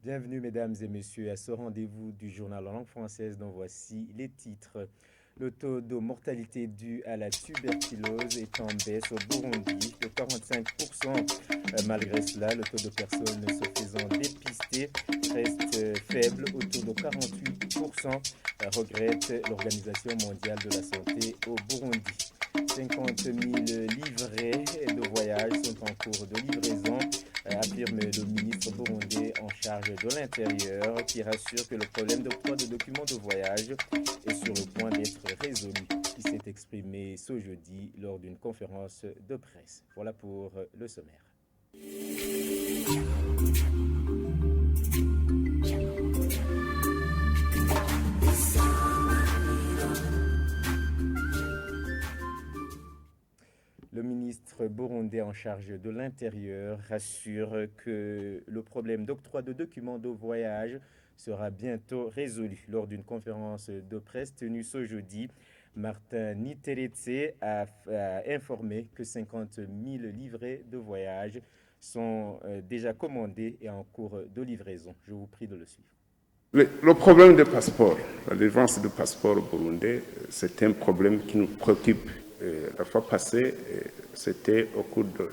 Bienvenue mesdames et messieurs à ce rendez-vous du journal en langue française dont voici les titres. Le taux de mortalité dû à la tuberculose est en baisse au Burundi de 45%. Malgré cela, le taux de personnes se faisant dépister reste faible autour de 48%, regrette l'Organisation mondiale de la santé au Burundi. 50 000 livrets de voyage sont en cours de livraison, affirme le ministre burundais en charge de l'Intérieur, qui rassure que le problème d'octroi de documents de voyage est sur le point d'être résolu. Il s'est exprimé ce jeudi lors d'une conférence de presse. Voilà pour le sommaire. Le ministre burundais en charge de l'Intérieur rassure que le problème d'octroi de documents de voyage sera bientôt résolu. Lors d'une conférence de presse tenue ce jeudi, Martin Niteretse a informé que 50 000 livrets de voyage sont déjà commandés et en cours de livraison. Je vous prie de le suivre. Le problème des passeports, la délivrance de passeports au Burundi, c'est un problème qui nous préoccupe. La fois passée, c'était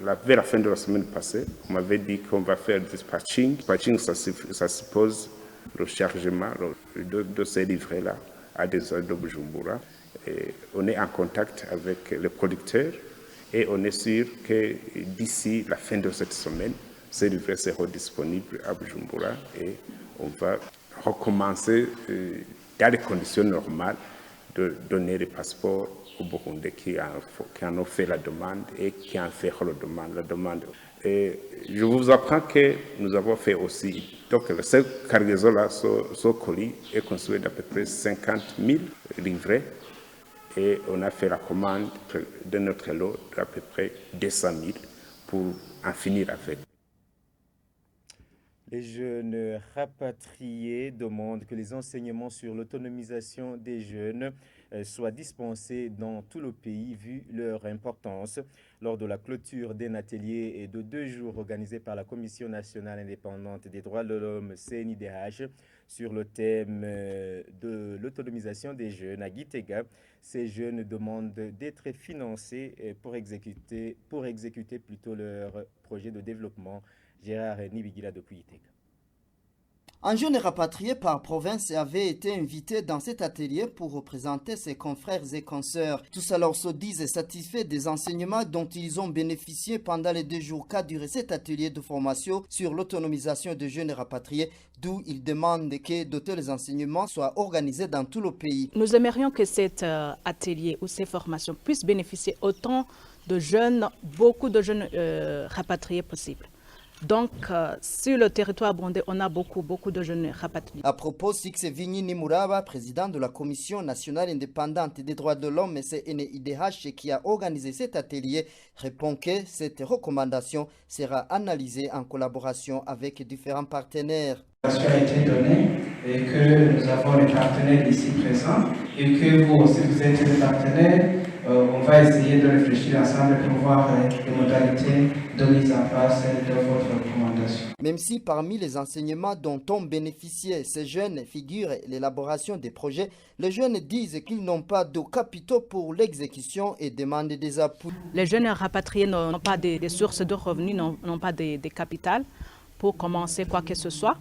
vers la fin de la semaine passée, on m'avait dit qu'on va faire du dispatching. Dispatching, ça suppose le chargement de ces livrets-là à des heures de Bujumbura. Et on est en contact avec les producteurs et on est sûr que d'ici la fin de cette semaine, ces livrets seront disponibles à Bujumbura et on va recommencer dans les conditions normales de donner les passeports aux Burundais qui en ont fait la demande et qui en feront la demande. Et je vous apprends que nous avons fait aussi, donc cette cargaison-là, ce colis est construit d'à peu près 50 000 livrets et on a fait la commande de notre lot d'à peu près 200 000 pour en finir avec. Les jeunes rapatriés demandent que les enseignements sur l'autonomisation des jeunes soient dispensés dans tout le pays vu leur importance. Lors de la clôture d'un atelier de 2 jours organisé par la Commission nationale indépendante des droits de l'homme CNIDH sur le thème de l'autonomisation des jeunes à Gitega, ces jeunes demandent d'être financés pour exécuter plutôt leur projet de développement. Gérard Nibigila de Kouiteka. Un jeune rapatrié par province avait été invité dans cet atelier pour représenter ses confrères et consoeurs. Tous alors se disent satisfaits des enseignements dont ils ont bénéficié pendant les 2 jours qu'a duré cet atelier de formation sur l'autonomisation des jeunes rapatriés, d'où ils demandent que de tels enseignements soient organisés dans tout le pays. Nous aimerions que cet atelier ou ces formations puissent bénéficier autant de jeunes, beaucoup de jeunes rapatriés possibles. Donc, sur le territoire burundais, on a beaucoup de jeunes rapatriés. À propos, Six Vigny Nimuraba, président de la Commission nationale indépendante des droits de l'homme, CNIDH, qui a organisé cet atelier, répond que cette recommandation sera analysée en collaboration avec différents partenaires. A été donnée et que nous avons les partenaires ici présents et que vous aussi vous êtes des partenaires. On va essayer de réfléchir ensemble pour voir les modalités de mise en place de votre recommandation. Même si parmi les enseignements dont ont bénéficié ces jeunes figure l'élaboration des projets, les jeunes disent qu'ils n'ont pas de capitaux pour l'exécution et demandent des appuis. Les jeunes rapatriés n'ont pas des sources de revenus, n'ont pas des capitales pour commencer quoi que ce soit.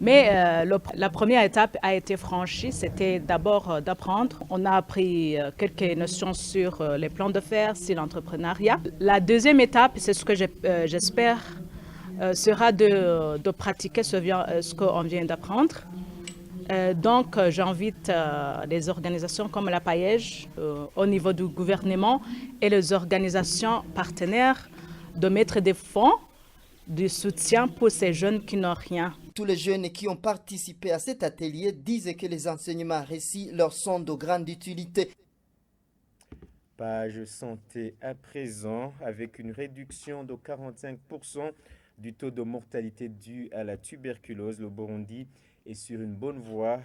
Mais la première étape a été franchie, c'était d'abord d'apprendre. On a appris quelques notions sur les plans de faire, sur l'entrepreneuriat. La deuxième étape, c'est ce que j'espère, sera de pratiquer ce qu'on vient d'apprendre. Donc j'invite les organisations comme la PAEJ au niveau du gouvernement et les organisations partenaires de mettre des fonds de soutien pour ces jeunes qui n'ont rien. Tous les jeunes qui ont participé à cet atelier disent que les enseignements récits leur sont de grande utilité. Page santé à présent, avec une réduction de 45% du taux de mortalité dû à la tuberculose. Le Burundi est sur une bonne voie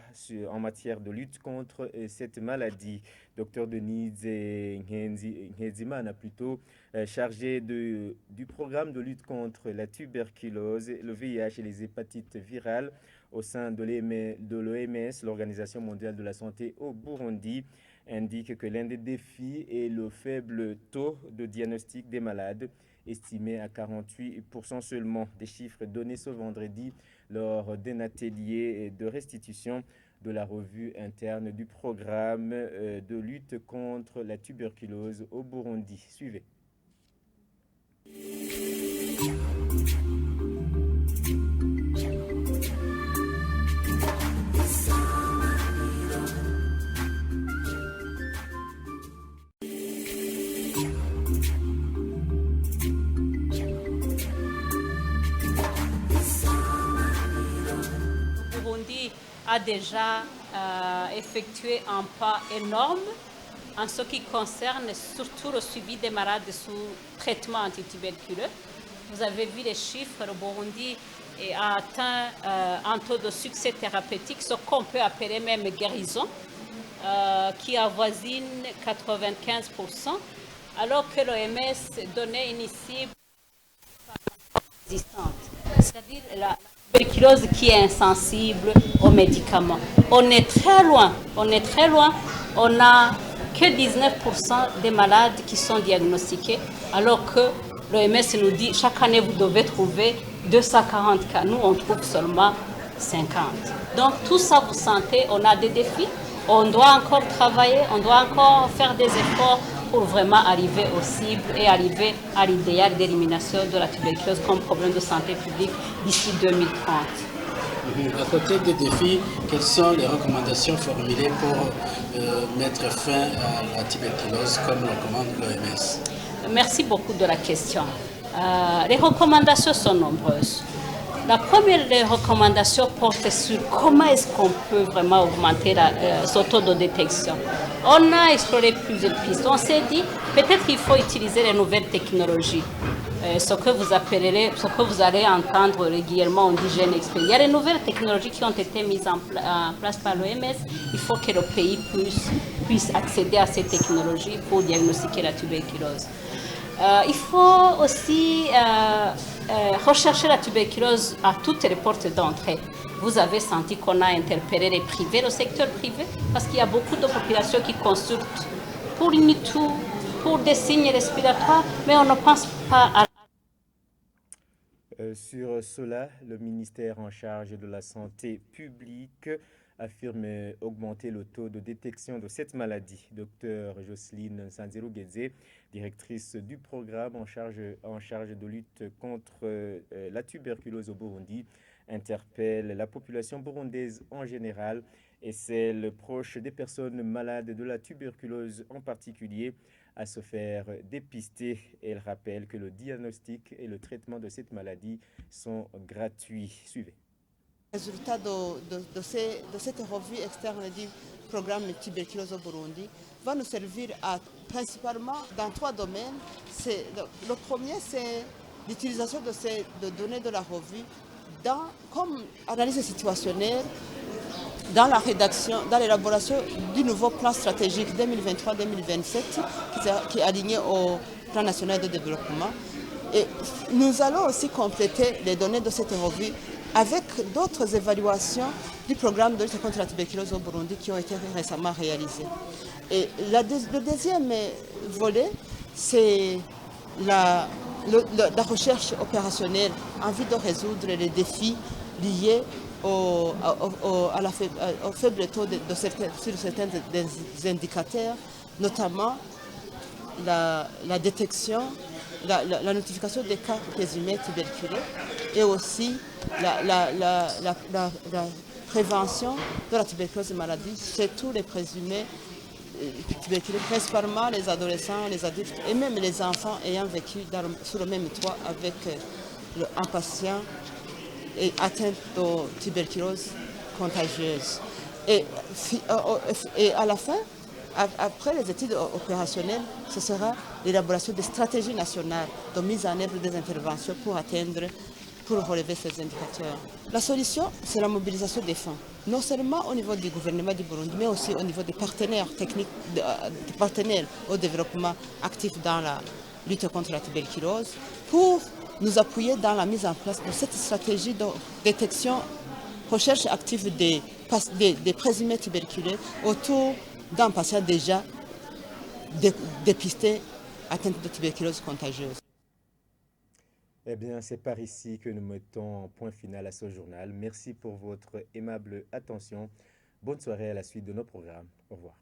en matière de lutte contre cette maladie. Dr Denise Nhezimana, plutôt chargé du programme de lutte contre la tuberculose, le VIH et les hépatites virales au sein de l'OMS, l'Organisation mondiale de la santé au Burundi, indique que l'un des défis est le faible taux de diagnostic des malades, estimé à 48% seulement. Des chiffres donnés ce vendredi lors d'un atelier de restitution de la revue interne du programme de lutte contre la tuberculose au Burundi. Suivez. A déjà effectué un pas énorme en ce qui concerne surtout le suivi des malades sous traitement antituberculeux. Vous avez vu les chiffres, le Burundi a atteint un taux de succès thérapeutique, ce qu'on peut appeler même guérison, qui avoisine 95%, alors que l'OMS donnait une cible existante, c'est-à-dire la tuberculose qui est insensible aux médicaments. On est très loin, on n'a que 19% des malades qui sont diagnostiqués, alors que l'OMS nous dit chaque année vous devez trouver 240 cas. Nous, on trouve seulement 50. Donc tout ça, vous sentez, on a des défis, on doit encore travailler, on doit encore faire des efforts pour vraiment arriver aux cibles et arriver à l'idéal d'élimination de la tuberculose comme problème de santé publique d'ici 2030. À côté des défis, quelles sont les recommandations formulées pour mettre fin à la tuberculose comme le recommande l'OMS? Merci beaucoup de la question. Les recommandations sont nombreuses. La première des recommandations porte sur comment est-ce qu'on peut vraiment augmenter ce taux de détection. On a exploré plusieurs pistes. On s'est dit peut-être qu'il faut utiliser les nouvelles technologies. Ce que vous allez entendre régulièrement, on dit gène expert. Il y a les nouvelles technologies qui ont été mises en place par l'OMS. Il faut que le pays puisse accéder à ces technologies pour diagnostiquer la tuberculose. Il faut aussi rechercher la tuberculose à toutes les portes d'entrée. Vous avez senti qu'on a interpellé les privés, le secteur privé, parce qu'il y a beaucoup de populations qui consultent pour une toux, pour des signes respiratoires, mais on ne pense pas à... Sur cela, le ministère en charge de la santé publique affirme augmenter le taux de détection de cette maladie. Dr Jocelyne Sanzirou-Guedze, directrice du programme en charge de lutte contre la tuberculose au Burundi, interpelle la population burundaise en général et celle proche des personnes malades de la tuberculose en particulier à se faire dépister. Elle rappelle que le diagnostic et le traitement de cette maladie sont gratuits. Suivez. Le résultat de cette revue externe du programme tuberculose au Burundi va nous servir principalement dans 3 domaines. Le premier, c'est l'utilisation de ces données de la revue comme analyse situationnelle dans la rédaction, dans l'élaboration du nouveau plan stratégique 2023-2027 qui est aligné au plan national de développement. Et nous allons aussi compléter les données de cette revue avec d'autres évaluations du programme de lutte contre la tuberculose au Burundi qui ont été récemment réalisées. Et le deuxième volet, c'est la recherche opérationnelle en vue de résoudre les défis liés au faible taux sur certains des indicateurs, notamment la détection, la notification des cas présumés tuberculeux et aussi la prévention de la tuberculose maladie chez tous les présumés tuberculeux, principalement les adolescents, les adultes et même les enfants ayant vécu sous le même toit avec un patient atteint de tuberculose contagieuse. Et à la fin, après les études opérationnelles, ce sera l'élaboration des stratégies nationales de mise en œuvre des interventions pour atteindre pour relever ces indicateurs. La solution, c'est la mobilisation des fonds, non seulement au niveau du gouvernement du Burundi, mais aussi au niveau des partenaires techniques, des partenaires au développement actifs dans la lutte contre la tuberculose, pour nous appuyer dans la mise en place de cette stratégie de détection, recherche active des présumés tuberculeux autour d'un patient déjà dépisté atteint de tuberculose contagieuse. Eh bien, c'est par ici que nous mettons un point final à ce journal. Merci pour votre aimable attention. Bonne soirée à la suite de nos programmes. Au revoir.